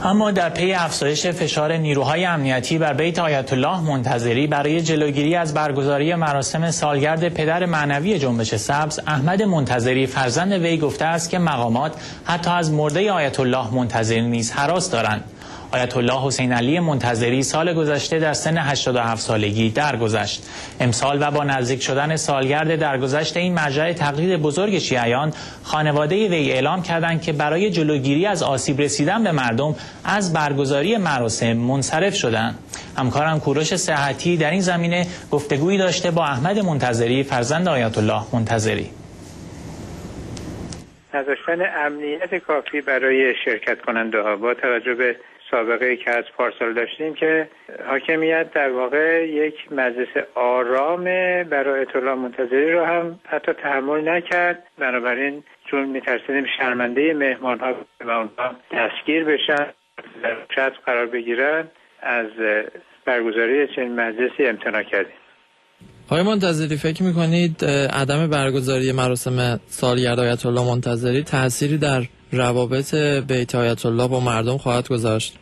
اما در پی افزایش فشار نیروهای امنیتی بر بیت آیت الله منتظری برای جلوگیری از برگزاری مراسم سالگرد پدر معنوی جنبش سبز، احمد منتظری فرزند وی گفته است که مقامات حتی از مرده آیت الله منتظری نیز هراس دارند. آیت الله حسین علی منتظری سال گذشته در سن 87 سالگی درگذشت. امسال و با نزدیک شدن سالگرد درگذشت این مجمع تقلید بزرگ شیعیان، خانواده وی اعلام کردند که برای جلوگیری از آسیب رسیدن به مردم از برگزاری مراسم منصرف شدند. همکارم کوروش صحتی در این زمینه گفتگویی داشته با احمد منتظری فرزند آیت الله منتظری. نداشتن امنیت کافی برای شرکت کننده ها با توجه به سابقه که از پارسال داشتیم که حاکمیت در واقع یک مجلس آرام برای آیت الله منتظری رو هم حتی تحمل نکرد. بنابراین چون میترسیدیم شرمنده مهمان ها و اونها دستگیر بشن، در شرط قرار بگیرن، از برگزاری چنین مجلسی امتناع کردیم. آقای منتظری، فکر میکنید عدم برگزاری مراسم سالگرد آیت الله منتظری تأثیری در روابط بیت آیت الله با مردم خواهد گذاشت؟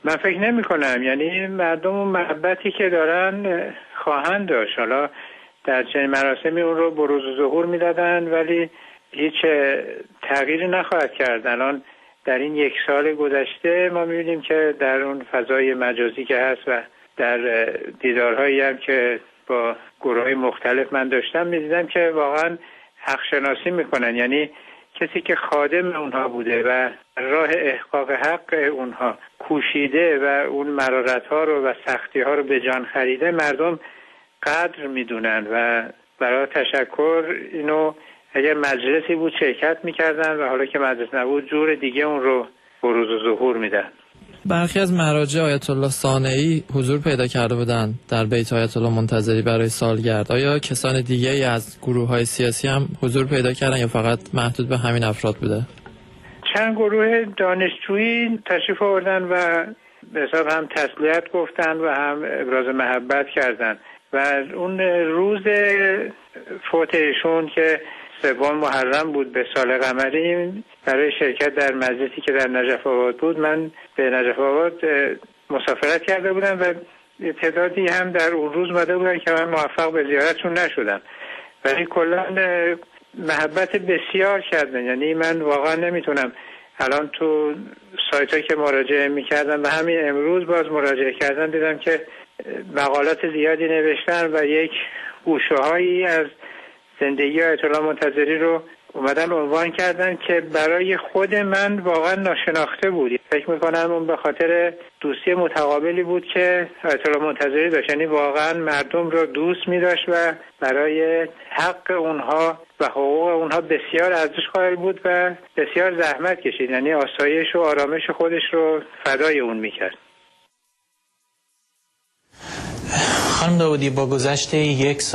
من فکر نمی کنم. یعنی مردم اون محبتی که دارن خواهند داشت. حالا در چنین مراسمی اون رو بروز و ظهور میدادن ولی هیچ تغییری نخواهد کرد. الان در این یک سال گذشته ما میبینیم که در اون فضای مجازی که هست و در دیدارهایی هم که با گروه‌های مختلف من داشتم میدیدم که واقعا حق شناسی میکنن. یعنی کسی که خادم اونها بوده و راه احقاق حق اونها کوشیده و اون مرارت‌ها رو و سختی‌ها رو به جان خریده، مردم قدر میدونن و برای تشکر اینو اگر مجلسی بود شرکت میکردن و حالا که مجلس نبود جور دیگه اون رو بروز و ظهور میدن. برخی از مراجع آیت الله صانعی حضور پیدا کرده بودند در بیت آیت الله منتظری برای سالگرد. آیا کسان دیگه‌ای از گروه‌های سیاسی هم حضور پیدا کردن یا فقط محدود به همین افراد بوده؟ چند گروه دانشجویی تشریف آوردن و به حساب هم تسلیت گفتن و هم ابراز محبت کردن و اون روز فوت ایشون که 3 محرم بود به سال قمری، برای شرکت در مجلسی که در نجف آباد بود من به نجف آباد مسافرت کرده بودم و تعدادی هم در اون روز اومده بودن که من موفق به زیارتشون نشدم، ولی کلا محبت بسیار کردن. یعنی من واقعا نمیتونم الان تو سایت‌هایی که مراجعه میکردم و همین امروز باز مراجعه کردم دیدم که مقالات زیادی نوشتن و یک گوشه‌هایی از زندگی آیت الله منتظری رو اومدن عنوان کردن که برای خود من واقعا ناشناخته بود. فکر میکنم اون به خاطر دوستی متقابلی بود که آیت الله منتظری داشت. یعنی واقعا مردم رو دوست می‌داشت و برای حق اونها و حقوق اونها بسیار ارزش قائل بود و بسیار زحمت کشید. یعنی آسایش و آرامش خودش رو فدای اون میکرد. خانم داودی، با گذشت یک